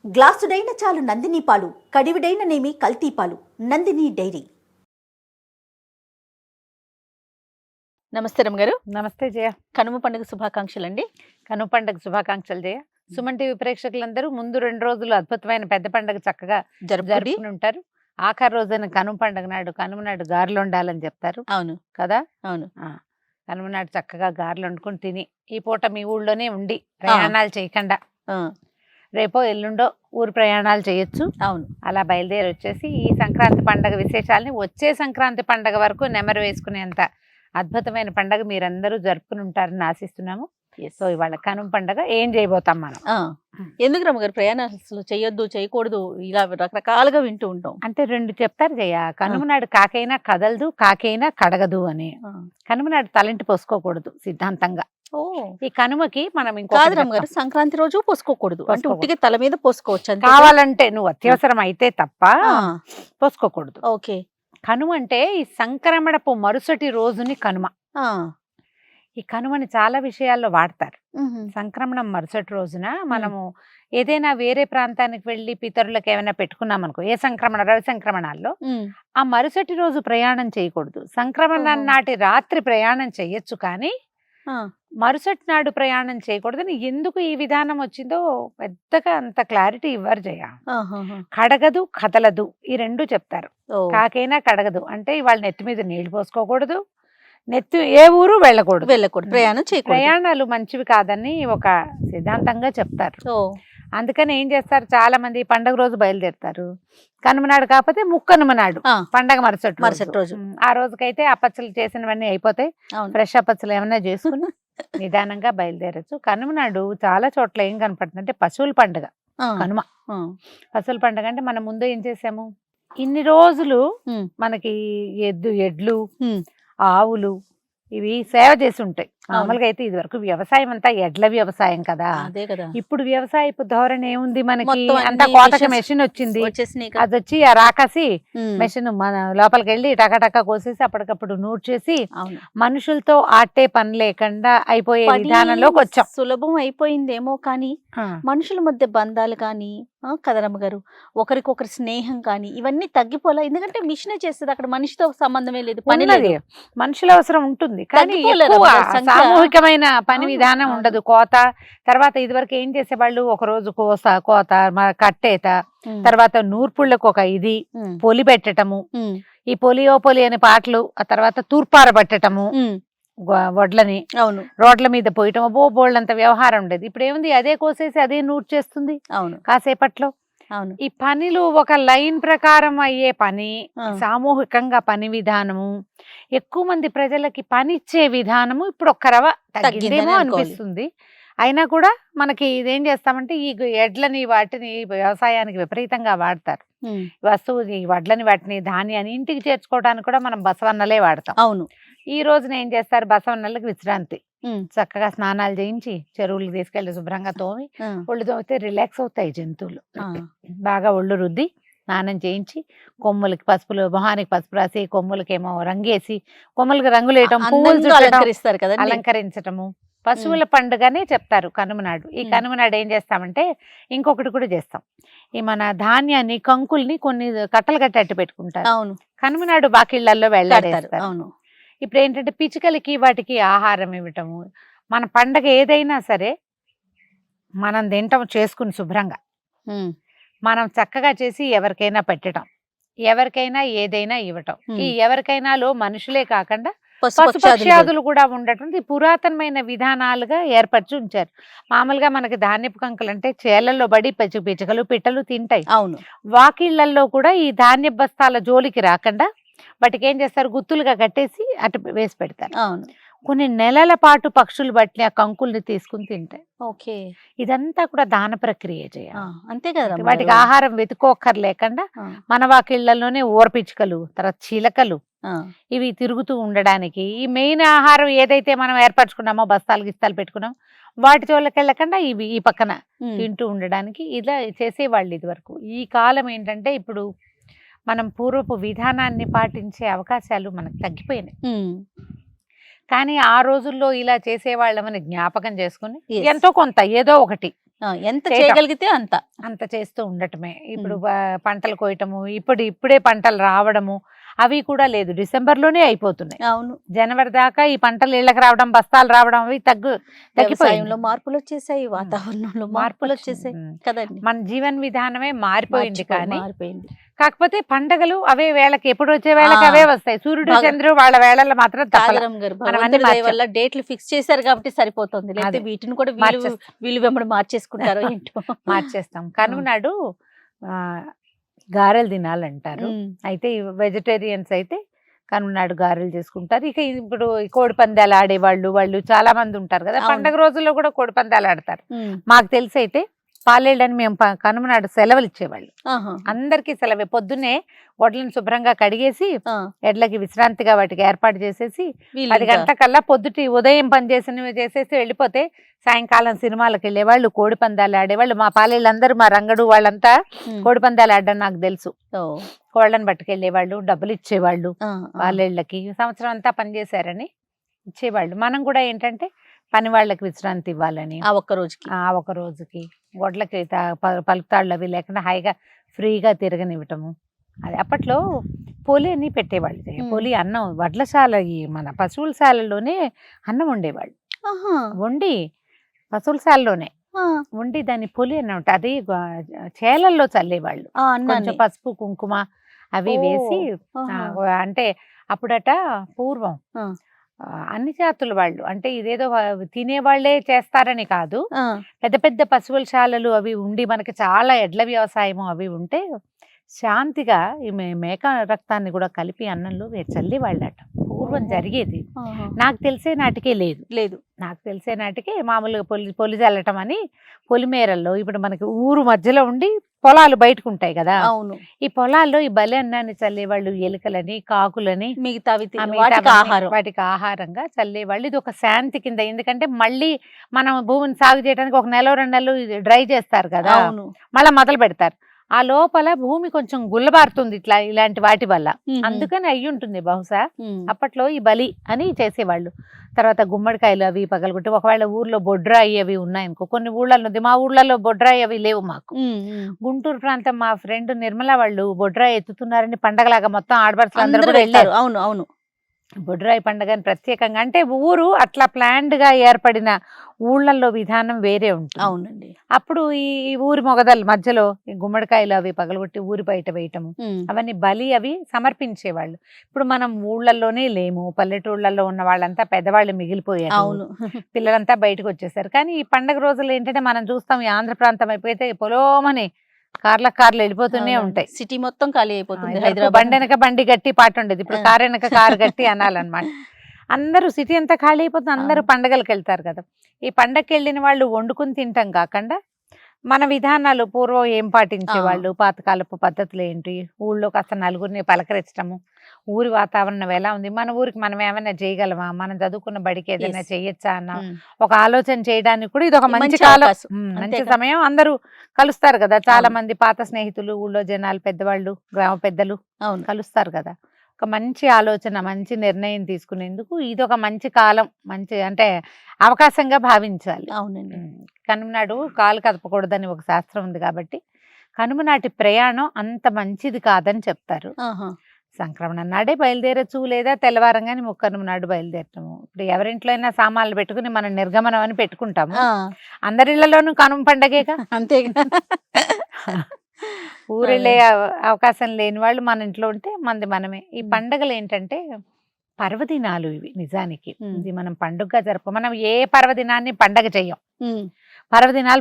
గ్లాసుడైన చాలు నందిని పాలు, కడివిడైన నేమి కల్తీ పాలు. నందిని డైరీ. నమస్తే రమగారు. నమస్తే జయ. కనుమ పండుగ శుభాకాంక్షలు అండి. కనుమ పండుగ శుభాకాంక్షలు జయ. సుమన్ టీవీ ప్రేక్షకులందరూ ముందు 2 రోజులు అద్భుతమైన పెద్ద పండుగ చక్కగా జరుపుకుని ఉంటారు. ఆఖరి రోజున కనుమ పండుగ నాడు కనుమ నాడు గారెలు వండాలని చెప్తారు. అవును కదా. అవును. కనుమ నాడు చక్కగా గారెలు వండుకుని తిని ఈ పూట మీ ఊళ్ళోనే ఉండి ప్రయాణాలు చేయకుండా రేపో ఎల్లుండో ఊరు ప్రయాణాలు చేయొచ్చు. అవును. అలా బయలుదేరి వచ్చేసి ఈ సంక్రాంతి పండుగ విశేషాలని వచ్చే సంక్రాంతి పండుగ వరకు నెమరు వేసుకునేంత అద్భుతమైన పండుగ మీరందరూ జరుపుకుని ఉంటారని ఆశిస్తున్నాము. సో ఇవాళ కనుమ పండుగ ఏం చేయబోతాం మనం. ఎందుకు రమగారు ప్రయాణాలు అసలు చేయొద్దు చేయకూడదు ఇలా రకరకాలుగా వింటూ ఉంటాం. అంటే 2 చెప్తారు జయ. కనుమ నాడు కాకైనా కదలదు, కాకైనా కడగదు అని. కనుమ నాడు తలంటి పోసుకోకూడదు సిద్ధాంతంగా. ఈ కనుమకి మనం కాదు రమగారు, సంక్రాంతి రోజు పోసుకోకూడదు అంటే ఉట్టిగా తల మీద పోసుకోవచ్చు. కావాలంటే నువ్వు అత్యవసరం అయితే తప్ప పోసుకోకూడదు. ఓకే. కనుమ అంటే ఈ సంక్రమణపు మరుసటి రోజుని కనుమ. ఈ కనుమని చాలా విషయాల్లో వాడతారు. సంక్రమణం మరుసటి రోజున మనము ఏదైనా వేరే ప్రాంతానికి వెళ్ళి పితరులకు ఏమైనా పెట్టుకున్నాం అనుకో, ఏ సంక్రమణ రవి సంక్రమణాల్లో ఆ మరుసటి రోజు ప్రయాణం చేయకూడదు. సంక్రమణం నాటి రాత్రి ప్రయాణం చెయ్యొచ్చు కానీ మరుసటి నాడు ప్రయాణం చేయకూడదని ఎందుకు ఈ విధానం వచ్చిందో పెద్దగా అంత క్లారిటీ ఇవ్వరు జయ. కడగదు కదలదు ఈ 2 చెప్తారు. కాకైనా కడగదు అంటే ఇవాళ నెత్తి మీద నీళ్లు పోసుకోకూడదు, నెత్తి ఏ ఊరు వెళ్ళకూడదు, ప్రయాణం ప్రయాణాలు మంచివి కాదని ఒక సిద్ధాంతంగా చెప్తారు. అందుకని ఏం చేస్తారు, చాలా మంది పండగ రోజు బయలుదేరుతారు. కనుమనాడు కాకపోతే ముక్కనుమనాడు పండగ మరుసటి రోజు. ఆ రోజుకైతే అప్పచ్చలు చేసినవన్నీ అయిపోతాయి. ఫ్రెష్ అప్పచ్చలు ఏమైనా చేసుకుని నిదానంగా బయలుదేరచ్చు. కనుమనాడు చాలా చోట్ల ఏం కనపడుతుంది అంటే పశువుల పండుగ కనుమ. పశువుల పండుగ అంటే మనం ముందు ఏం చేసాము, ఇన్ని రోజులు మనకి ఎడ్లు ఆవులు ఇవి సేవ చేసి ఉంటాయి. మామూలుగా అయితే ఇది వరకు వ్యవసాయం అంతా ఎడ్ల వ్యవసాయం కదా. ఇప్పుడు వ్యవసాయపు ధోరణి ఏముంది మనకి, అంతా కోతక మెషిన్ వచ్చింది. అది వచ్చి ఆ రాకాసి మెషిన్ మన లోపలికి వెళ్ళి టకటక కోసేసి అప్పటికప్పుడు నూర్చేసి మనుషులతో ఆటే పని లేకుండా అయిపోయే విధానంలోకి వచ్చాం. సులభం అయిపోయిందేమో కానీ మనుషుల మధ్య బంధాలు కానీ కదరమ్మ గారు ఒకరికొకరి స్నేహం కానీ ఇవన్నీ తగ్గిపోలే. ఎందుకంటే మిషనే చేస్తుంది, అక్కడ మనిషితో సంబంధమే లేదు. పని మనుషుల అవసరం ఉంటుంది కానీ సామూహికమైన పని విధానం ఉండదు. కోత తర్వాత ఇదివరకు ఏం చేసేవాళ్ళు, ఒక రోజు కోత కట్టేత, తర్వాత నూర్పుళ్ళకు ఒక ఇది పొలి పెట్టటము, ఈ పొలి అనే పాటలు, ఆ తర్వాత తూర్పార పట్టటము వడ్లని రోడ్ల మీద పోయటం, బోళ్ళంత వ్యవహారం ఉండేది. ఇప్పుడు ఏముంది, అదే కోసేసి అదే నూట్ చేస్తుంది కాసేపట్లో. ఈ పనిలు ఒక లైన్ ప్రకారం అయ్యే పని, సామూహికంగా పని విధానము, ఎక్కువ మంది ప్రజలకి పని ఇచ్చే విధానము ఇప్పుడు ఒక్క రవ తగ్గిందేమో అనిపిస్తుంది. అయినా కూడా మనకి ఇదేం చేస్తామంటే ఈ ఎడ్లని వాటిని వ్యవసాయానికి విపరీతంగా వాడతారు. వస్తువు ఈ వడ్లని వాటిని ధాన్యాన్ని ఇంటికి చేర్చుకోవడానికి కూడా మనం బసవన్నలే వాడతాం. అవును. ఈ రోజున ఏం చేస్తారు, బసవన్నలకు విశ్రాంతి, చక్కగా స్నానాలు చేయించి చెరువులకు తీసుకెళ్లి శుభ్రంగా తోమి ఒళ్ళు తోమితే రిలాక్స్ అవుతాయి జంతువులు. బాగా ఒళ్ళు రుద్ది స్నానం చేయించి కొమ్ములకి పసుపులు, మొహానికి పసుపు రాసి కొమ్ములకేమో రంగేసి, కొమ్ములకి రంగులు వేయటం, పువ్వులు అలంకరిస్తారు కదా, అలంకరించటము పశువుల పండుగనే చెప్తారు కనుమనాడు. ఈ కనుమనాడు ఏం చేస్తామంటే ఇంకొకటి కూడా చేస్తాం, ఈ మన ధాన్యాన్ని కంకుల్ని కొన్ని కట్టలు కట్టేట్టు పెట్టుకుంటారు. కనుమనాడు బాకిళ్లలో వెళ్ళాడేస్తారు. ఇప్పుడు ఏంటంటే పిచ్చుకలకి వాటికి ఆహారం ఇవ్వటము, మన పండగ ఏదైనా సరే మనం తింటాం చేసుకుని శుభ్రంగా మనం చక్కగా చేసి ఎవరికైనా పెట్టడం, ఎవరికైనా ఏదైనా ఇవ్వటం. ఈ ఎవరికైనాలో మనుషులే కాకుండా పశుపక్ష్యాదులు కూడా ఉండటం పురాతనమైన విధానాలుగా ఏర్పరిచి ఉంచారు. మామూలుగా మనకి ధాన్యపు కంకులు అంటే చేలల్లో బడి పిచ్చుకలు పిట్టలు తింటాయి. వాకిళ్లలో కూడా ఈ ధాన్య బస్తాల జోలికి రాకుండా వాటికి ఏం చేస్తారు, గుత్తులుగా కట్టేసి అటు వేసి పెడతారు. కొన్ని నెలల పాటు పక్షులు బట్టి ఆ కంకుల్ని తీసుకుని తింటాయి. ఇదంతా కూడా దాన ప్రక్రియ చేయాలి, అంతే కదా. వాటికి ఆహారం వెతుక్కోక్కర్లేకుండా మన వాకిళ్లలోనే ఊరపిచ్చుకలు, తర్వాత చిలకలు ఇవి తిరుగుతూ ఉండడానికి ఈ మెయిన్ ఆహారం ఏదైతే మనం ఏర్పరచుకున్నామో బస్తాలు గిస్తాలు పెట్టుకున్నాం వాటి చోళ్ళకి వెళ్ళకుండా ఇవి ఈ పక్కన తింటూ ఉండడానికి ఇలా చేసేవాళ్ళు ఇది వరకు. ఈ కాలం ఏంటంటే ఇప్పుడు మనం పూర్వపు విధానాన్ని పాటించే అవకాశాలు మనకు తగ్గిపోయినాయి. కానీ ఆ రోజుల్లో ఇలా చేసేవాళ్ళమని జ్ఞాపకం చేసుకుని ఎంతో కొంత ఏదో ఒకటి ఎంత చేయటం. చేయగలిగితే అంత. అంత చేస్తూ ఉండటమే. ఇప్పుడు పంటలు కోయటము, ఇప్పుడే పంటలు రావడము అవి కూడా లేదు. డిసెంబర్లోనే అయిపోతున్నాయి. అవును. జనవరి దాకా ఈ పంటలు ఇళ్ళకి రావడం, బస్తాలు రావడం అవి తగ్గిపోయింది. వ్యవసాయంలో మార్పులు వచ్చేసాయి, వాతావరణంలో మార్పులు వచ్చేసాయి కదండి. మన జీవన విధానమే మారిపోయింది. కానీ మారిపోయింది. కాకపోతే పండగలు అవే వేళకి, ఎప్పుడు వచ్చే వేళకి అవే వస్తాయి. సూర్యుడు చంద్రుడు వాళ్ళ వేళల్లో మాత్రం తప్పదు. కాదరమ్మ గారు, భగవంతుడి దయ వల్ల డేట్లు ఫిక్స్ చేశారు కాబట్టి సరిపోతుంది. లేకపోతే వీటిని కూడా వీళ్ళు వెంబడి మార్చేసుకుంటారో ఏంటో. మార్చేస్తాం. కనుమ నాడు గారెలు తినాలంటారు. అయితే వెజిటేరియన్స్ అయితే కనుమ నాడు గారెలు చేసుకుంటారు. ఇక ఇప్పుడు కోడి పందాలు ఆడేవాళ్ళు వాళ్ళు చాలా మంది ఉంటారు కదా. పండగ రోజుల్లో కూడా కోడి పందాలు ఆడతారు. మాకు తెలిసి అయితే పాలేళ్ళని మేము కనుమ నాడు సెలవులు ఇచ్చేవాళ్ళు. అందరికీ సెలవే. పొద్దున్నే వడ్లను శుభ్రంగా కడిగేసి ఎడ్లకి విశ్రాంతిగా వాటికి ఏర్పాటు చేసేసి 10 గంటలకల్లా ఉదయం పని చేసేసి వెళ్ళిపోతే సాయంకాలం సినిమాలకు వెళ్ళేవాళ్ళు, కోడి పందాలు ఆడేవాళ్ళు. మా పాలేళ్ళందరూ, మా రంగడు వాళ్ళంతా కోడి పందాలు ఆడడం నాకు తెలుసు. కోళ్ళని పట్టుకెళ్ళేవాళ్ళు, డబ్బులు ఇచ్చేవాళ్ళు. పాలేళ్ళకి సంవత్సరం అంతా పనిచేశారని ఇచ్చేవాళ్ళు. మనం కూడా ఏంటంటే పని వాళ్ళకి విశ్రాంతి ఇవ్వాలని ఆ ఒక్క రోజుకి గొడ్లకి పలుకుతాళ్ళు అవి లేకుండా హాయిగా ఫ్రీగా తిరగనివ్వటము. అది అప్పట్లో పొలి అని పెట్టేవాళ్ళు. పొలి అన్నం వడ్లశాల, ఈ మన పశువుల శాలలోనే అన్నం వండేవాళ్ళు. వండి పశువుల శాలలోనే వండి దాన్ని పొలి అని ఉంటుంది. అది చేలల్లో చల్లేవాళ్ళు. కొంచెం పసుపు కుంకుమ అవి వేసి. అంటే అప్పుడట పూర్వం అన్ని జాతుల వాళ్ళు, అంటే ఇదేదో తినేవాళ్లే చేస్తారని కాదు, పెద్ద పెద్ద పశువుల శాలలు అవి ఉండి మనకి చాలా ఎడ్ల వ్యవసాయము అవి ఉంటే శాంతిగా ఈ మేక రక్తాన్ని కూడా కలిపి అన్నంలో చల్లి వాళ్ళట. పూర్వం జరిగేది. నాకు తెలిసే నాటికే లేదు. నాకు తెలిసే నాటికే మామూలుగా పొలి చల్లటం అని పొలిమేరల్లో, ఇప్పుడు మనకి ఊరు మధ్యలో ఉండి పొలాలు బయటకు ఉంటాయి కదా. ఈ పొలాల్లో ఈ బలి అన్నాన్ని చల్లేవాళ్ళు. ఎలుకలని, కాకులని, వాటికి ఆహారంగా చల్లేవాళ్ళు. ఇది ఒక శాంతి కింద. ఎందుకంటే మళ్ళీ మనం భూమిని సాగు చేయడానికి 1 నెల 2 నెలలు డ్రై చేస్తారు కదా, మళ్ళీ మొదలు పెడతారు. ఆ లోపల భూమి కొంచెం గుల్లబారుతుంది ఇలాంటి వాటి వల్ల. అందుకని అయ్యి ఉంటుంది బహుశా అప్పట్లో ఈ బలి అని చేసేవాళ్ళు. తర్వాత గుమ్మడికాయలు అవి పగలగొట్టి, ఒకవేళ ఊర్లో బొడ్రాయి అవి ఉన్నాయనుకో, కొన్ని ఊళ్ళల్లో ఉంది, మా ఊళ్ళలో బొడ్రాయి అవి లేవు మాకు. గుంటూరు ప్రాంతం మా ఫ్రెండ్ నిర్మల వాళ్ళు బొడ్రాయి ఎత్తుతున్నారని పండగలాగా మొత్తం ఆడపడుచులు అందరూ కూడా వెళ్ళారు. అవును. బొడ్రాయి పండుగని ప్రత్యేకంగా, అంటే ఊరు అట్లా ప్లాన్డ్ గా ఏర్పడిన ఊళ్ళల్లో విధానం వేరే ఉంటుంది. అవునండి. అప్పుడు ఈ ఊరి మొగదల మధ్యలో ఈ గుమ్మడికాయలు అవి పగలగొట్టి ఊరి బయట వేయటము, అవన్నీ బలి అవి సమర్పించేవాళ్ళు. ఇప్పుడు మనం ఊళ్ళల్లోనే లేము, పల్లెటూళ్ళల్లో ఉన్న వాళ్ళంతా పెద్దవాళ్ళు మిగిలిపోయారు. అవును. పిల్లలంతా బయటకు వచ్చేసారు. కానీ ఈ పండగ రోజులు ఏంటంటే మనం చూస్తాం, ఈ ఆంధ్ర ప్రాంతం అయిపోతే పొలోమని కార్లు వెళ్ళిపోతూనే ఉంటాయి. సిటీ మొత్తం ఖాళీ అయిపోతుంది. హైదరాబాద్ బండి వెనక బండి గట్టి పాట ఉండేది, ఇప్పుడు కారు వెనక కారు గట్టి అనాలన్నమాట. అందరూ సిటీ అంతా ఖాళీ అయిపోతుంది. అందరూ పండగలకు వెళ్తారు కదా. ఈ పండగకి వెళ్ళిన వాళ్ళు వండుకుని తింటాం కాకుండా మన విధానాలు పూర్వం ఏం పాటించేవాళ్ళు, పాతకాలపు పద్ధతులు ఏంటి, ఊళ్ళో కాస్త నలుగురిని పలకరించడము, ఊరి వాతావరణం ఎలా ఉంది, మన ఊరికి మనం ఏమైనా చేయగలమా, మనం చదువుకున్న బడికి ఏదైనా చేయొచ్చా అన్న ఒక ఆలోచన చేయడానికి కూడా ఇది ఒక మంచి కాలం, మంచి సమయం. అందరూ కలుస్తారు కదా, చాలా మంది పాత స్నేహితులు, ఊళ్ళో జనాలు, పెద్దవాళ్ళు, గ్రామ పెద్దలు కలుస్తారు కదా. ఒక మంచి ఆలోచన, మంచి నిర్ణయం తీసుకునేందుకు ఇది ఒక మంచి కాలం, మంచి అంటే అవకాశంగా భావించాలి. అవునండి. కనుమ నాడు కాలు కదపకూడదని ఒక శాస్త్రం ఉంది కాబట్టి కనుమ నాటి ప్రయాణం అంత మంచిది కాదని చెప్తారు. సంక్రమణ నాడే బయలుదేరచ్చు, లేదా తెల్లవారంగానే ముక్కనుమ నాడు బయలుదేరటము. ఇప్పుడు ఎవరింట్లో అయినా సామాన్లు పెట్టుకుని మనం నిర్గమనం అని పెట్టుకుంటాము. అందరిళ్లలోనూ కనుమ పండగేగా. అంతేగా. ఊరెళ్ళే అవకాశం లేని వాళ్ళు మన ఇంట్లో ఉంటే మనమే. ఈ పండగలు ఏంటంటే పర్వదినాలు ఇవి. నిజానికి ఇది మనం పండుగగా మనం ఏ పర్వదినాన్ని పండగ చెయ్యం.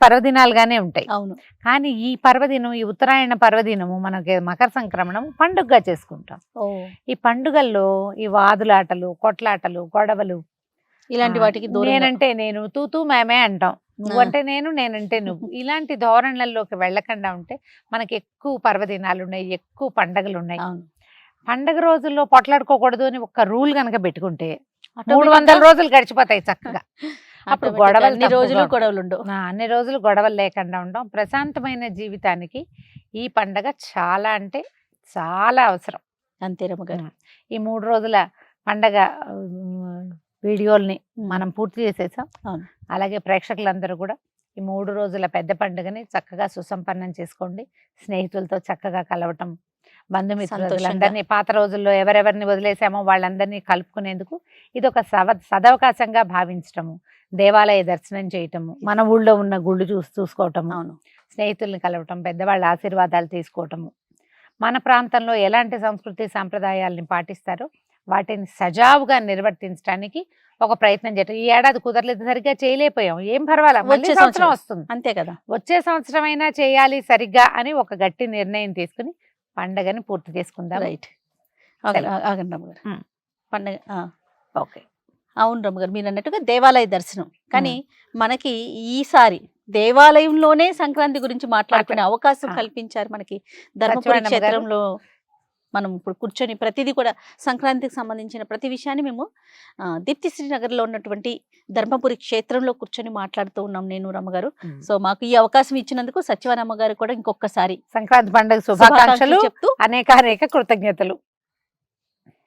పర్వదినాలుగానే ఉంటాయి. అవును. కానీ ఈ పర్వదినం, ఈ ఉత్తరాయణ పర్వదినము, మనకి మకర సంక్రమణం పండుగగా చేసుకుంటాం. ఈ పండుగల్లో ఈ వాదులాటలు, కొట్లాటలు, గొడవలు, ఇలాంటి వాటికి నేనంటే నేను, తూతూ మేమే అంటాం, నువ్వంటే నేను, నేనంటే నువ్వు, ఇలాంటి ధోరణులలోకి వెళ్ళకుండా ఉంటే మనకి ఎక్కువ పర్వదినాలు ఉన్నాయి, ఎక్కువ పండగలు ఉన్నాయి. పండగ రోజుల్లో పొట్లాడుకోకూడదు అని ఒక రూల్ కనుక పెట్టుకుంటే 300 రోజులు గడిచిపోతాయి చక్కగా. అప్పుడు అన్ని రోజులు గొడవలు లేకుండా ఉండడం. ప్రశాంతమైన జీవితానికి ఈ పండగ చాలా అంటే చాలా అవసరం. అంతే రమ్మగారు. ఈ 3 రోజుల పండగ వీడియోల్ని మనం పూర్తి చేసేసాం. అలాగే ప్రేక్షకులందరూ కూడా ఈ 3 రోజుల పెద్ద పండుగని చక్కగా సుసంపన్నం చేసుకోండి. స్నేహితులతో చక్కగా కలవటం, బంధుమిత్రులందరినీ, పాత రోజుల్లో ఎవరెవరిని వదిలేసామో వాళ్ళందరినీ కలుపుకునేందుకు ఇది ఒక సదవకాశంగా భావించటము, దేవాలయ దర్శనం చేయటము, మన ఊళ్ళో ఉన్న గుళ్ళు చూసుకోవటము, అవును. స్నేహితుల్ని కలవటం, పెద్దవాళ్ళ ఆశీర్వాదాలు తీసుకోవటము, మన ప్రాంతంలో ఎలాంటి సంస్కృతి సాంప్రదాయాలని పాటిస్తారో వాటిని సజావుగా నిర్వర్తించడానికి ఒక ప్రయత్నం చేయటం. ఈ ఏడాది కుదరలేదు, సరిగ్గా చేయలేకపోయాం, ఏం పర్వాలేదు, వచ్చే సంవత్సరం వస్తుంది, అంతే కదా, వచ్చే సంవత్సరం అయినా చేయాలి సరిగ్గా అని ఒక గట్టి నిర్ణయం తీసుకుని పండగని పూర్తి చేసుకుందాం. రైట్. ఆగండి రమ్మగారు. పండగ ఓకే. అవును రమ్మగారు, మీరు అన్నట్టుగా దేవాలయ దర్శనం. కానీ మనకి ఈసారి దేవాలయంలోనే సంక్రాంతి గురించి మాట్లాడుకునే అవకాశం కల్పించారు మనకి ధర్మపురి క్షేత్రంలో. మనం ఇప్పుడు కూర్చొని ప్రతిదీ కూడా సంక్రాంతికి సంబంధించిన ప్రతి విషయాన్ని మేము దీప్తి శ్రీనగర్లో ఉన్నటువంటి ధర్మపురి క్షేత్రంలో కూర్చొని మాట్లాడుతూ ఉన్నాం నేను రమ్మగారు. సో మాకు ఈ అవకాశం ఇచ్చినందుకు సత్యవానమ్మ గారు కూడా ఇంకొకసారి సంక్రాంతి పండుగ శుభాకాంక్షలు చెప్తూ అనేక కృతజ్ఞతలు.